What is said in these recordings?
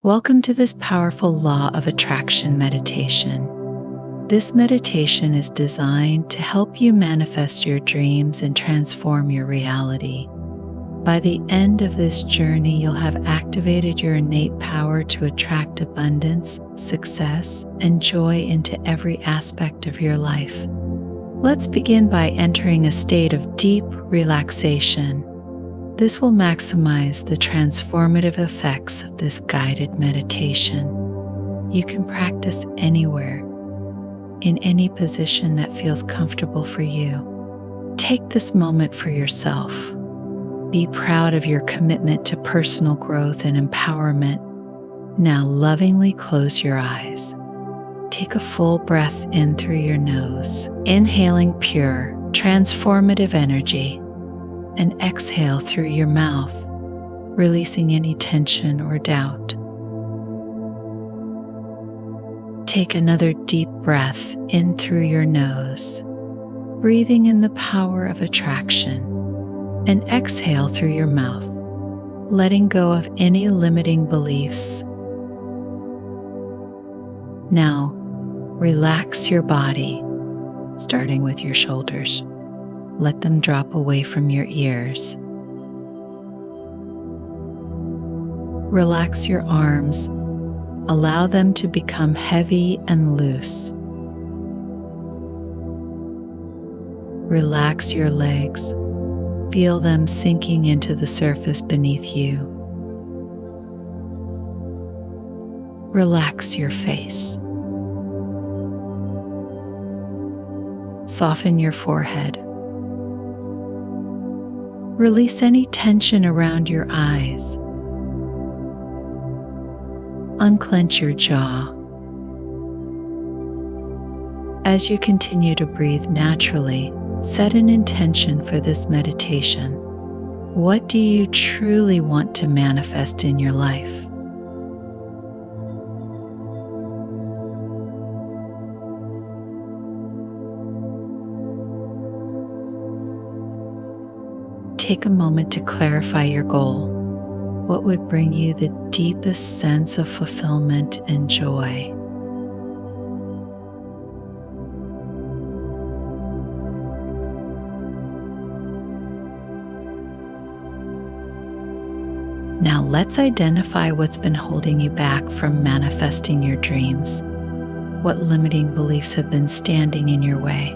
Welcome to this powerful law of attraction meditation. This meditation is designed to help you manifest your dreams and transform your reality. By the end of this journey, you'll have activated your innate power to attract abundance, success, and joy into every aspect of your life. Let's begin by entering a state of deep relaxation. This will maximize the transformative effects of this guided meditation. You can practice anywhere, in any position that feels comfortable for you. Take this moment for yourself. Be proud of your commitment to personal growth and empowerment. Now lovingly close your eyes. Take a full breath in through your nose, inhaling pure, transformative energy, and exhale through your mouth, releasing any tension or doubt. Take another deep breath in through your nose, breathing in the power of attraction, and exhale through your mouth, letting go of any limiting beliefs. Now, relax your body, starting with your shoulders. Let them drop away from your ears. Relax your arms. Allow them to become heavy and loose. Relax your legs. Feel them sinking into the surface beneath you. Relax your face. Soften your forehead. Release any tension around your eyes. Unclench your jaw. As you continue to breathe naturally, set an intention for this meditation. What do you truly want to manifest in your life? Take a moment to clarify your goal. What would bring you the deepest sense of fulfillment and joy? Now let's identify what's been holding you back from manifesting your dreams. What limiting beliefs have been standing in your way?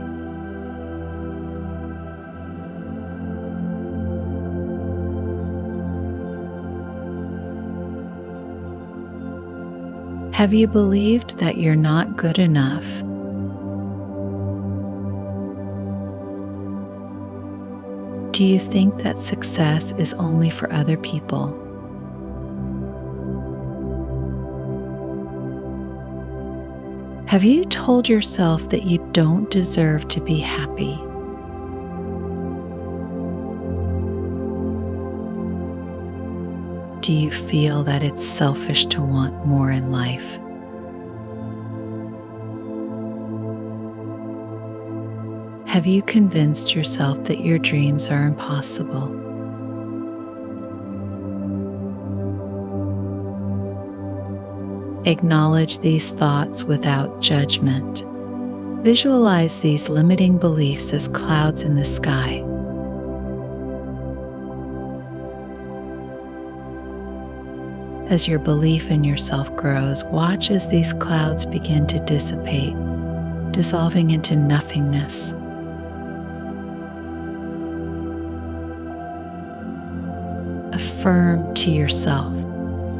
Have you believed that you're not good enough? Do you think that success is only for other people? Have you told yourself that you don't deserve to be happy? Do you feel that it's selfish to want more in life? Have you convinced yourself that your dreams are impossible? Acknowledge these thoughts without judgment. Visualize these limiting beliefs as clouds in the sky. As your belief in yourself grows, watch as these clouds begin to dissipate, dissolving into nothingness. Affirm to yourself,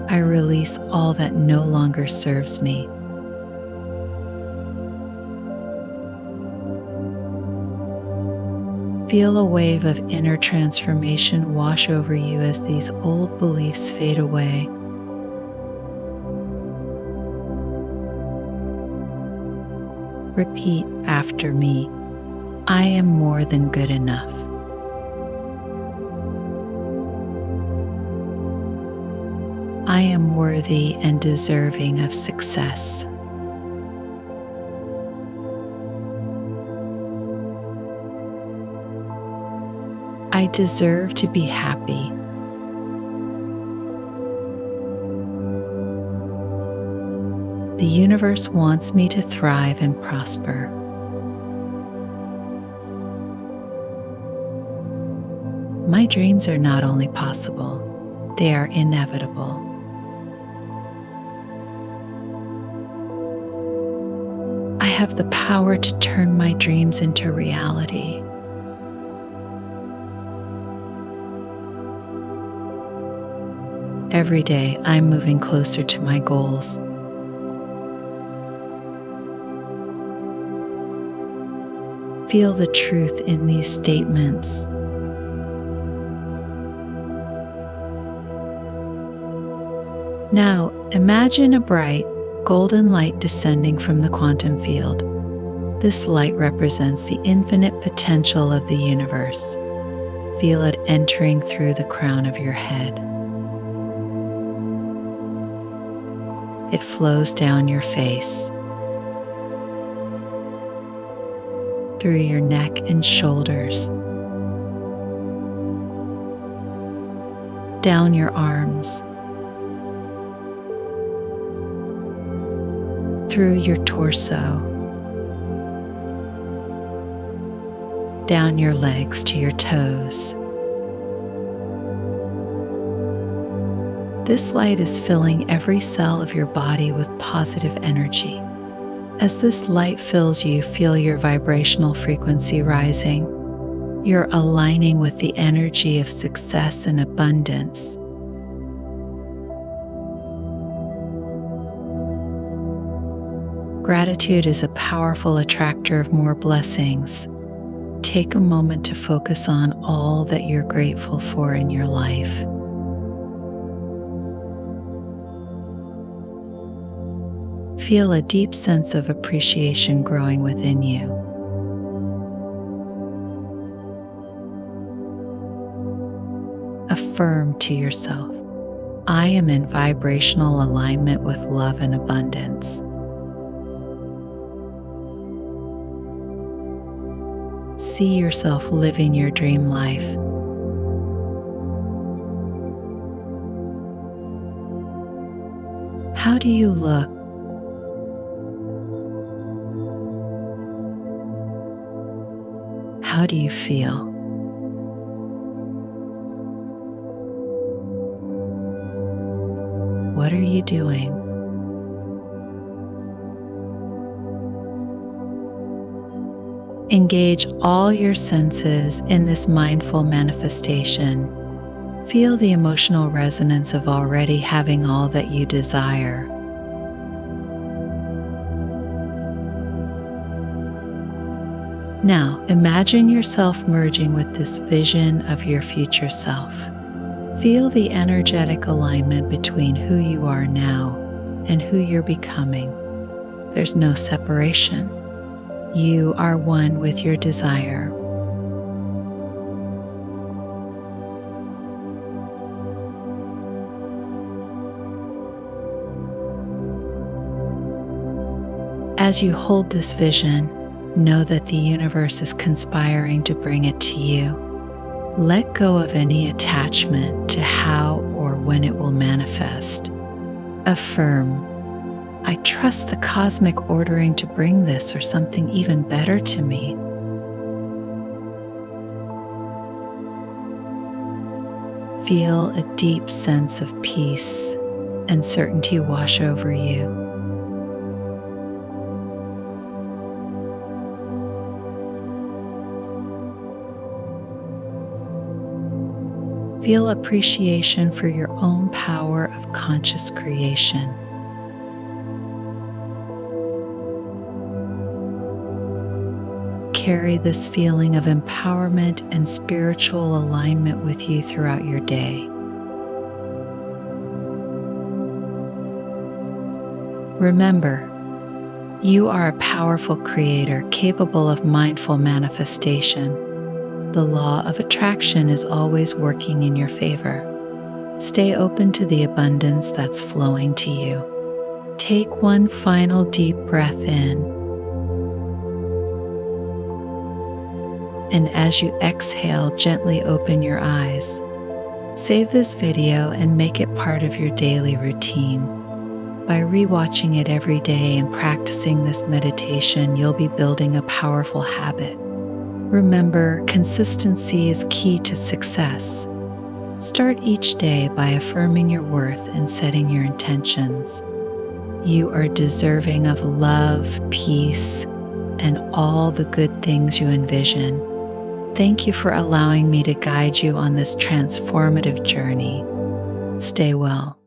I release all that no longer serves me. Feel a wave of inner transformation wash over you as these old beliefs fade away. Repeat after me. I am more than good enough. I am worthy and deserving of success. I deserve to be happy. The universe wants me to thrive and prosper. My dreams are not only possible, they are inevitable. I have the power to turn my dreams into reality. Every day, I'm moving closer to my goals. Feel the truth in these statements. Now, imagine a bright, golden light descending from the quantum field. This light represents the infinite potential of the universe. Feel it entering through the crown of your head. It flows down your face, through your neck and shoulders, down your arms, through your torso, down your legs to your toes. This light is filling every cell of your body with positive energy. As this light fills you, feel your vibrational frequency rising. You're aligning with the energy of success and abundance. Gratitude is a powerful attractor of more blessings. Take a moment to focus on all that you're grateful for in your life. Feel a deep sense of appreciation growing within you. Affirm to yourself, I am in vibrational alignment with love and abundance. See yourself living your dream life. How do you look? How do you feel? What are you doing? Engage all your senses in this mindful manifestation. Feel the emotional resonance of already having all that you desire. Now, imagine yourself merging with this vision of your future self. Feel the energetic alignment between who you are now and who you're becoming. There's no separation. You are one with your desire. As you hold this vision, know that the universe is conspiring to bring it to you. Let go of any attachment to how or when it will manifest. Affirm, I trust the cosmic ordering to bring this or something even better to me. Feel a deep sense of peace and certainty wash over you. Feel appreciation for your own power of conscious creation. Carry this feeling of empowerment and spiritual alignment with you throughout your day. Remember, you are a powerful creator capable of mindful manifestation. The law of attraction is always working in your favor. Stay open to the abundance that's flowing to you. Take one final deep breath in. And as you exhale, gently open your eyes. Save this video and make it part of your daily routine. By rewatching it every day and practicing this meditation, you'll be building a powerful habit. Remember, consistency is key to success. Start each day by affirming your worth and setting your intentions. You are deserving of love, peace, and all the good things you envision. Thank you for allowing me to guide you on this transformative journey. Stay well.